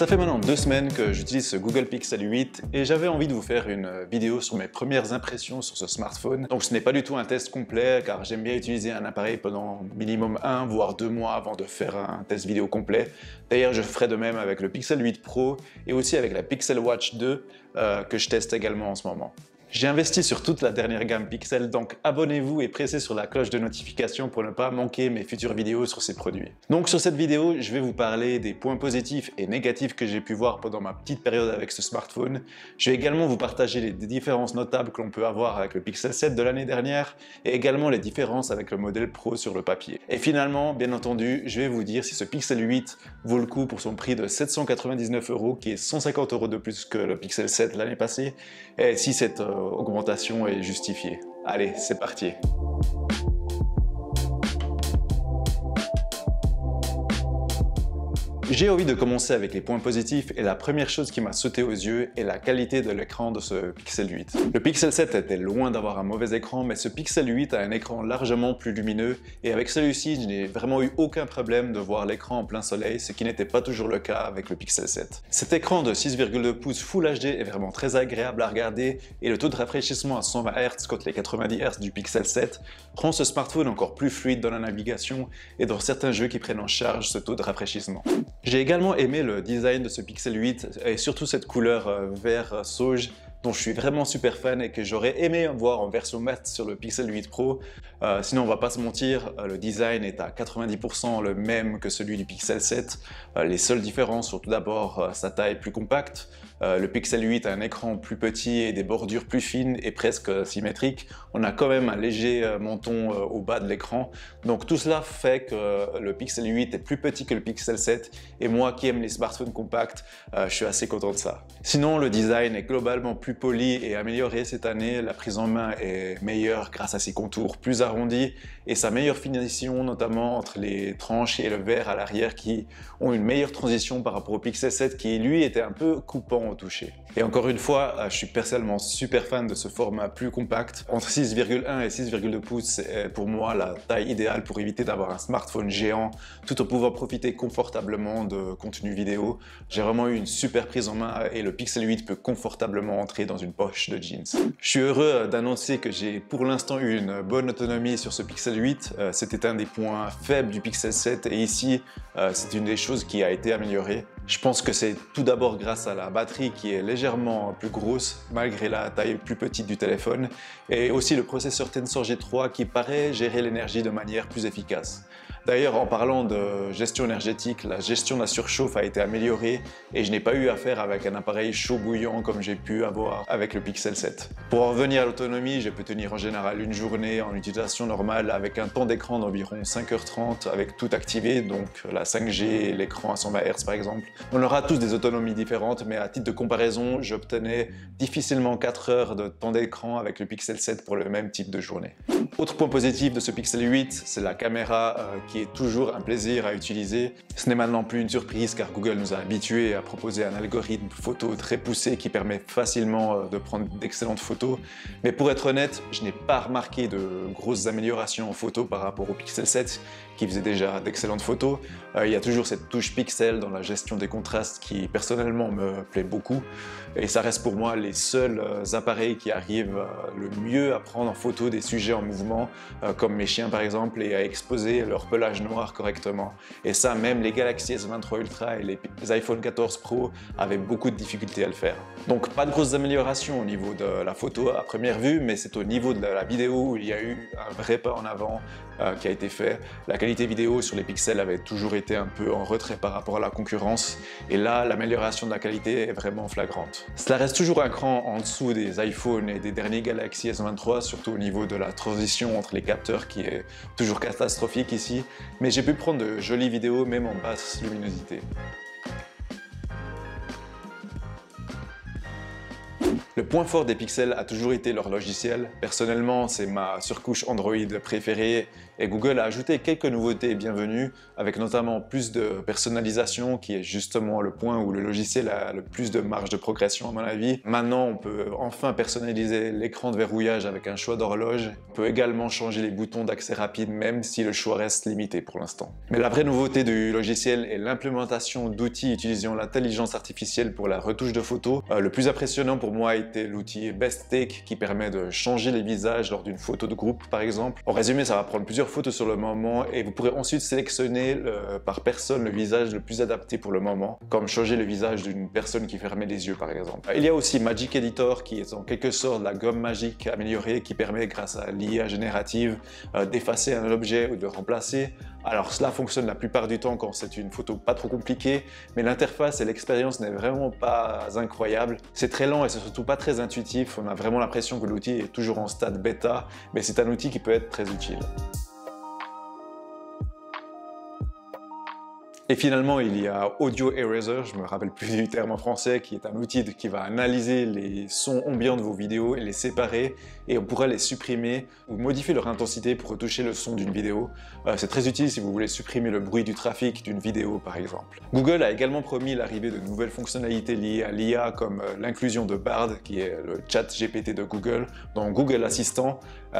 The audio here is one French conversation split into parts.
Ça fait maintenant 2 semaines que j'utilise ce Google Pixel 8 et j'avais envie de vous faire une vidéo sur mes premières impressions sur ce smartphone. Donc ce n'est pas du tout un test complet car j'aime bien utiliser un appareil pendant minimum 1 voire 2 mois avant de faire un test vidéo complet. D'ailleurs je ferai de même avec le Pixel 8 Pro et aussi avec la Pixel Watch 2 que je teste également en ce moment. J'ai investi sur toute la dernière gamme Pixel, donc abonnez-vous et pressez sur la cloche de notification pour ne pas manquer mes futures vidéos sur ces produits. Donc sur cette vidéo, je vais vous parler des points positifs et négatifs que j'ai pu voir pendant ma petite période avec ce smartphone. Je vais également vous partager les différences notables que l'on peut avoir avec le Pixel 7 de l'année dernière et également les différences avec le modèle Pro sur le papier. Et finalement, bien entendu, je vais vous dire si ce Pixel 8 vaut le coup pour son prix de 799 €, qui est 150 € de plus que le Pixel 7 l'année passée, et si cette augmentation est justifiée. Allez, c'est parti! J'ai envie de commencer avec les points positifs et la première chose qui m'a sauté aux yeux est la qualité de l'écran de ce Pixel 8. Le Pixel 7 était loin d'avoir un mauvais écran, mais ce Pixel 8 a un écran largement plus lumineux et avec celui-ci, je n'ai vraiment eu aucun problème de voir l'écran en plein soleil, ce qui n'était pas toujours le cas avec le Pixel 7. Cet écran de 6,2 pouces Full HD est vraiment très agréable à regarder et le taux de rafraîchissement à 120 Hz contre les 90 Hz du Pixel 7 rend ce smartphone encore plus fluide dans la navigation et dans certains jeux qui prennent en charge ce taux de rafraîchissement. J'ai également aimé le design de ce Pixel 8 et surtout cette couleur vert sauge dont je suis vraiment super fan et que j'aurais aimé voir en version mat sur le Pixel 8 Pro. Sinon on va pas se mentir, le design est à 90% le même que celui du Pixel 7. Les seules différences sont tout d'abord sa taille plus compacte. Le Pixel 8 a un écran plus petit et des bordures plus fines et presque symétriques. On a quand même un léger menton au bas de l'écran. Donc tout cela fait que le Pixel 8 est plus petit que le Pixel 7 et moi qui aime les smartphones compacts, je suis assez content de ça. Sinon le design est globalement plus poli et amélioré cette année. La prise en main est meilleure grâce à ses contours plus arrondis et sa meilleure finition, notamment entre les tranches et le verre à l'arrière qui ont une meilleure transition par rapport au Pixel 7 qui lui était un peu coupant au toucher. Et encore une fois, je suis personnellement super fan de ce format plus compact. Entre 6,1 et 6,2 pouces, c'est pour moi la taille idéale pour éviter d'avoir un smartphone géant tout en pouvant profiter confortablement de contenu vidéo. J'ai vraiment eu une super prise en main et le Pixel 8 peut confortablement entrer dans une poche de jeans. Je suis heureux d'annoncer que j'ai pour l'instant eu une bonne autonomie sur ce Pixel 8. C'était un des points faibles du Pixel 7 et ici, c'est une des choses qui a été améliorée. Je pense que c'est tout d'abord grâce à la batterie qui est légèrement plus grosse malgré la taille plus petite du téléphone et aussi le processeur Tensor G3 qui paraît gérer l'énergie de manière plus efficace. D'ailleurs, en parlant de gestion énergétique, la gestion de la surchauffe a été améliorée et je n'ai pas eu affaire avec un appareil chaud bouillant comme j'ai pu avoir avec le Pixel 7. Pour en revenir à l'autonomie, je peux tenir en général une journée en utilisation normale avec un temps d'écran d'environ 5h30 avec tout activé, donc la 5G et l'écran à 120 Hz par exemple. On aura tous des autonomies différentes, mais à titre de comparaison, j'obtenais difficilement 4 heures de temps d'écran avec le Pixel 7 pour le même type de journée. Autre point positif de ce Pixel 8, c'est la caméra qui est toujours un plaisir à utiliser. Ce n'est maintenant plus une surprise car Google nous a habitués à proposer un algorithme photo très poussé qui permet facilement de prendre d'excellentes photos. Mais pour être honnête, je n'ai pas remarqué de grosses améliorations en photo par rapport au Pixel 7 qui faisait déjà d'excellentes photos. Il y a toujours cette touche pixel dans la gestion des contrastes qui personnellement me plaît beaucoup et ça reste pour moi les seuls appareils qui arrivent le mieux à prendre en photo des sujets en mouvement comme mes chiens par exemple et à exposer leur pelage noir correctement. Et ça, même les Galaxy S23 Ultra et les iPhone 14 Pro avaient beaucoup de difficultés à le faire. Donc pas de grosses améliorations au niveau de la photo à première vue, mais c'est au niveau de la vidéo où il y a eu un vrai pas en avant qui a été fait. La qualité vidéo sur les pixels avait toujours été un peu en retrait par rapport à la concurrence et là l'amélioration de la qualité est vraiment flagrante. Cela reste toujours un cran en dessous des iPhones et des derniers Galaxy S23, surtout au niveau de la transition entre les capteurs qui est toujours catastrophique ici, mais j'ai pu prendre de jolies vidéos même en basse luminosité. Le point fort des Pixel a toujours été leur logiciel. Personnellement, c'est ma surcouche Android préférée et Google a ajouté quelques nouveautés bienvenues avec notamment plus de personnalisation qui est justement le point où le logiciel a le plus de marge de progression à mon avis. Maintenant, on peut enfin personnaliser l'écran de verrouillage avec un choix d'horloge. On peut également changer les boutons d'accès rapide même si le choix reste limité pour l'instant. Mais la vraie nouveauté du logiciel est l'implémentation d'outils utilisant l'intelligence artificielle pour la retouche de photos. Le plus impressionnant pour moi était l'outil Best Take qui permet de changer les visages lors d'une photo de groupe par exemple. En résumé, ça va prendre plusieurs photos sur le moment et vous pourrez ensuite sélectionner par personne le visage le plus adapté pour le moment, comme changer le visage d'une personne qui fermait les yeux par exemple. Il y a aussi Magic Editor qui est en quelque sorte la gomme magique améliorée qui permet grâce à l'IA générative d'effacer un objet ou de le remplacer. Alors cela fonctionne la plupart du temps quand c'est une photo pas trop compliquée, mais l'interface et l'expérience n'est vraiment pas incroyable. C'est très lent et c'est surtout pas très intuitif, on a vraiment l'impression que l'outil est toujours en stade bêta, mais c'est un outil qui peut être très utile. Et finalement, il y a Audio Eraser, je me rappelle plus du terme en français, qui est un outil qui va analyser les sons ambiants de vos vidéos et les séparer, et on pourra les supprimer ou modifier leur intensité pour retoucher le son d'une vidéo. C'est très utile si vous voulez supprimer le bruit du trafic d'une vidéo par exemple. Google a également promis l'arrivée de nouvelles fonctionnalités liées à l'IA comme l'inclusion de Bard, qui est le chat GPT de Google, dans Google Assistant.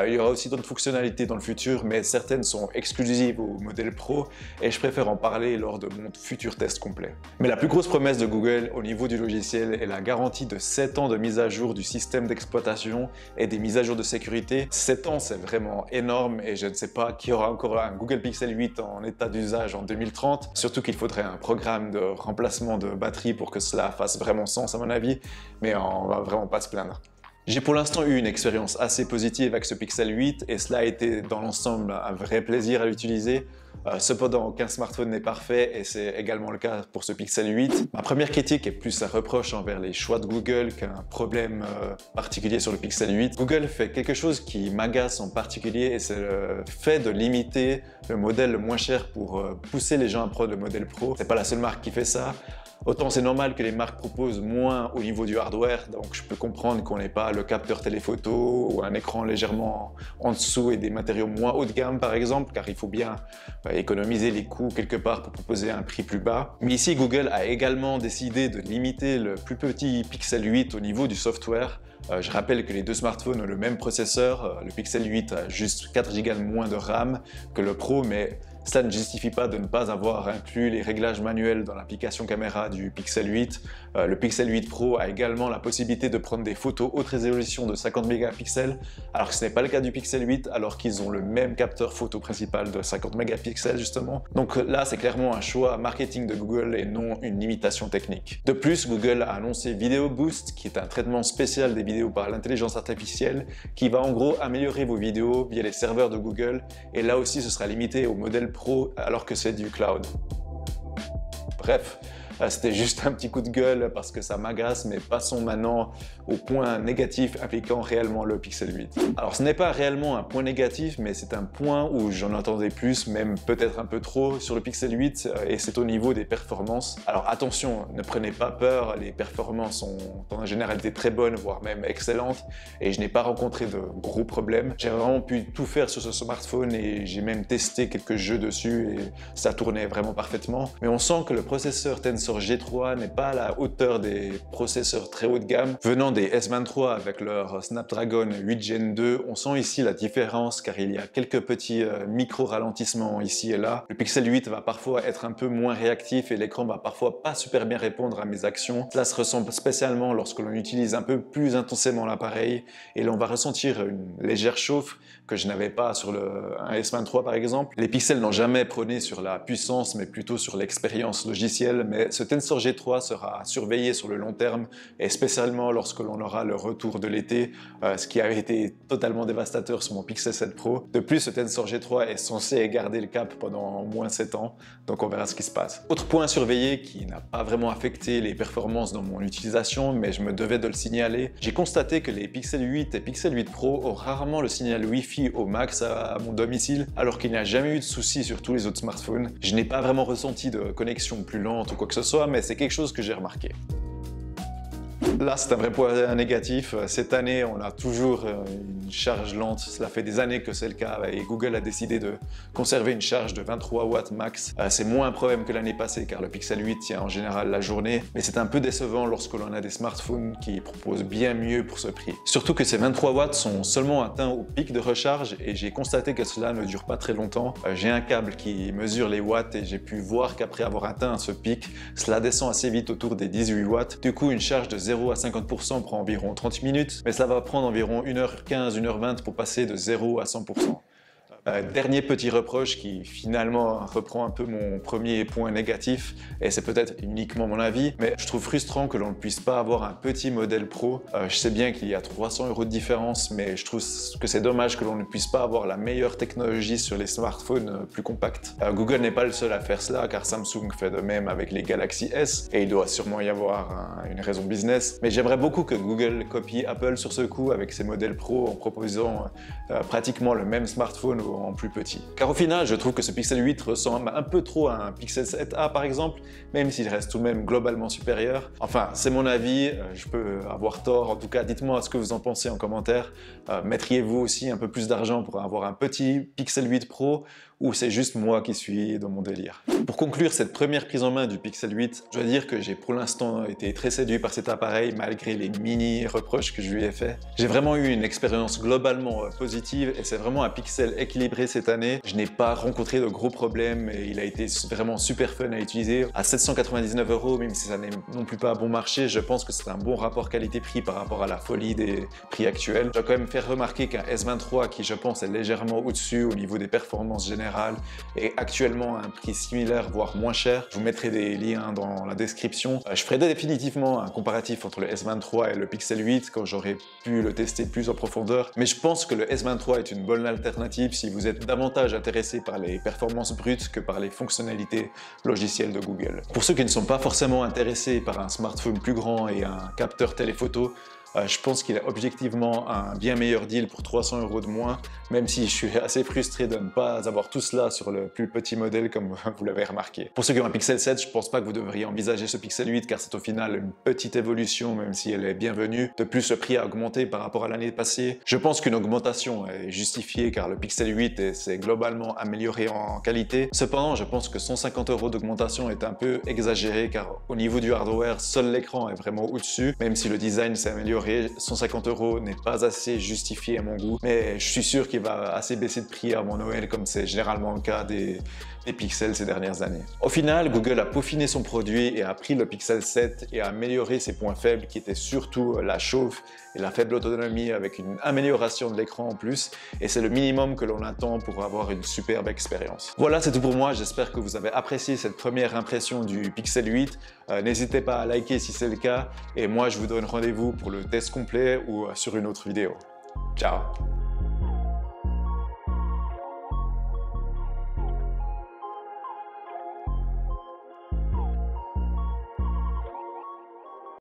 Il y aura aussi d'autres fonctionnalités dans le futur, mais certaines sont exclusives au modèle Pro, et je préfère en parler lors de mon futur test complet. Mais la plus grosse promesse de Google au niveau du logiciel est la garantie de 7 ans de mise à jour du système d'exploitation et des mises à jour de sécurité. 7 ans, c'est vraiment énorme et je ne sais pas qui aura encore un Google Pixel 8 en état d'usage en 2030, surtout qu'il faudrait un programme de remplacement de batterie pour que cela fasse vraiment sens à mon avis, mais on va vraiment pas se plaindre. J'ai pour l'instant eu une expérience assez positive avec ce Pixel 8 et cela a été dans l'ensemble un vrai plaisir à l'utiliser. Cependant, aucun smartphone n'est parfait et c'est également le cas pour ce Pixel 8. Ma première critique est plus un reproche envers les choix de Google qu'un problème particulier sur le Pixel 8. Google fait quelque chose qui m'agace en particulier et c'est le fait de limiter le modèle le moins cher pour pousser les gens à prendre le modèle Pro. C'est pas la seule marque qui fait ça. Autant c'est normal que les marques proposent moins au niveau du hardware, donc je peux comprendre qu'on n'ait pas le capteur téléphoto ou un écran légèrement en dessous et des matériaux moins haut de gamme par exemple, car il faut bien économiser les coûts quelque part pour proposer un prix plus bas. Mais ici Google a également décidé de limiter le plus petit Pixel 8 au niveau du software. Je rappelle que les deux smartphones ont le même processeur, le Pixel 8 a juste 4 Go de moins de RAM que le Pro, mais cela ne justifie pas de ne pas avoir inclus les réglages manuels dans l'application caméra du Pixel 8. Le Pixel 8 Pro a également la possibilité de prendre des photos haute résolution de 50 mégapixels, alors que ce n'est pas le cas du Pixel 8, alors qu'ils ont le même capteur photo principal de 50 mégapixels justement. Donc là, c'est clairement un choix marketing de Google et non une limitation technique. De plus, Google a annoncé Video Boost, qui est un traitement spécial des vidéos par l'intelligence artificielle, qui va en gros améliorer vos vidéos via les serveurs de Google, et là aussi ce sera limité au modèle Pro alors que c'est du cloud. Bref, c'était juste un petit coup de gueule parce que ça m'agace, mais passons maintenant au point négatif impliquant réellement le Pixel 8. Alors ce n'est pas réellement un point négatif, mais c'est un point où j'en attendais plus, même peut-être un peu trop sur le Pixel 8, et c'est au niveau des performances. Alors attention, ne prenez pas peur, les performances sont en généralité très bonnes, voire même excellentes, et je n'ai pas rencontré de gros problèmes. J'ai vraiment pu tout faire sur ce smartphone et j'ai même testé quelques jeux dessus et ça tournait vraiment parfaitement. Mais on sent que le processeur Tensor G3 n'est pas à la hauteur des processeurs très haut de gamme. Venant des S23 avec leur Snapdragon 8 Gen 2, on sent ici la différence car il y a quelques petits micro-ralentissements ici et là. Le Pixel 8 va parfois être un peu moins réactif et l'écran va parfois pas super bien répondre à mes actions. Cela se ressent spécialement lorsque l'on utilise un peu plus intensément l'appareil et l'on va ressentir une légère chauffe que je n'avais pas sur un S23 par exemple. Les pixels n'ont jamais prôné sur la puissance mais plutôt sur l'expérience logicielle, mais ce Tensor G3 sera surveillé sur le long terme et spécialement lorsque l'on aura le retour de l'été, ce qui avait été totalement dévastateur sur mon Pixel 7 Pro. De plus, ce Tensor G3 est censé garder le cap pendant au moins 7 ans, donc on verra ce qui se passe. Autre point à surveiller qui n'a pas vraiment affecté les performances dans mon utilisation, mais je me devais de le signaler, j'ai constaté que les Pixel 8 et Pixel 8 Pro ont rarement le signal Wi-Fi au max à mon domicile, alors qu'il n'y a jamais eu de souci sur tous les autres smartphones. Je n'ai pas vraiment ressenti de connexion plus lente ou quoi que ce soit, mais c'est quelque chose que j'ai remarqué. Là, c'est un vrai point négatif. Cette année, on a toujours une charge lente. Cela fait des années que c'est le cas et Google a décidé de conserver une charge de 23 watts max. C'est moins un problème que l'année passée car le Pixel 8 tient en général la journée, mais c'est un peu décevant lorsque l'on a des smartphones qui proposent bien mieux pour ce prix. Surtout que ces 23 watts sont seulement atteints au pic de recharge et j'ai constaté que cela ne dure pas très longtemps. J'ai un câble qui mesure les watts et j'ai pu voir qu'après avoir atteint ce pic, cela descend assez vite autour des 18 watts. Du coup, une charge de 0 à 50% prend environ 30 minutes, mais ça va prendre environ 1h15, 1h20 pour passer de 0 à 100%. Dernier petit reproche qui finalement reprend un peu mon premier point négatif, et c'est peut-être uniquement mon avis, mais je trouve frustrant que l'on ne puisse pas avoir un petit modèle pro. Je sais bien qu'il y a 300 € de différence, mais je trouve que c'est dommage que l'on ne puisse pas avoir la meilleure technologie sur les smartphones plus compacts. Google n'est pas le seul à faire cela, car Samsung fait de même avec les Galaxy S, et il doit sûrement y avoir une raison business, mais j'aimerais beaucoup que Google copie Apple sur ce coup avec ses modèles pro en proposant pratiquement le même smartphone en plus petit. Car au final, je trouve que ce Pixel 8 ressemble un peu trop à un Pixel 7a par exemple, même s'il reste tout de même globalement supérieur. Enfin, c'est mon avis, je peux avoir tort, en tout cas dites-moi ce que vous en pensez en commentaire. Mettriez-vous aussi un peu plus d'argent pour avoir un petit Pixel 8 Pro ou c'est juste moi qui suis dans mon délire? Pour conclure cette première prise en main du Pixel 8, je dois dire que j'ai pour l'instant été très séduit par cet appareil malgré les mini reproches que je lui ai fait. J'ai vraiment eu une expérience globalement positive et c'est vraiment un Pixel équilibré cette année. Je n'ai pas rencontré de gros problèmes et il a été vraiment super fun à utiliser. À 799 €, même si ça n'est non plus pas un bon marché, je pense que c'est un bon rapport qualité-prix par rapport à la folie des prix actuels. Je dois quand même faire remarquer qu'un S23 qui je pense est légèrement au-dessus au niveau des performances générales et actuellement à un prix similaire voire moins cher. Je vous mettrai des liens dans la description. Je ferai définitivement un comparatif entre le S23 et le Pixel 8 quand j'aurai pu le tester plus en profondeur, mais je pense que le S23 est une bonne alternative si vous êtes davantage intéressé par les performances brutes que par les fonctionnalités logicielles de Google. Pour ceux qui ne sont pas forcément intéressés par un smartphone plus grand et un capteur téléphoto, je pense qu'il est objectivement un bien meilleur deal pour 300 € de moins, même si je suis assez frustré de ne pas avoir tout cela sur le plus petit modèle comme vous l'avez remarqué. Pour ceux qui ont un Pixel 7, je ne pense pas que vous devriez envisager ce Pixel 8 car c'est au final une petite évolution même si elle est bienvenue. De plus, le prix a augmenté par rapport à l'année passée. Je pense qu'une augmentation est justifiée car le Pixel 8 s'est globalement amélioré en qualité. Cependant, je pense que 150 € d'augmentation est un peu exagéré car au niveau du hardware, seul l'écran est vraiment au-dessus, même si le design s'est amélioré. 150 € n'est pas assez justifié à mon goût, mais je suis sûr qu'il va assez baisser de prix avant Noël comme c'est généralement le cas des Pixels ces dernières années. Au final, Google a peaufiné son produit et a pris le Pixel 7 et a amélioré ses points faibles qui étaient surtout la chauffe et la faible autonomie avec une amélioration de l'écran en plus, et c'est le minimum que l'on attend pour avoir une superbe expérience. Voilà, c'est tout pour moi, j'espère que vous avez apprécié cette première impression du Pixel 8. N'hésitez pas à liker si c'est le cas, et moi je vous donne rendez-vous pour le test complet ou sur une autre vidéo. Ciao!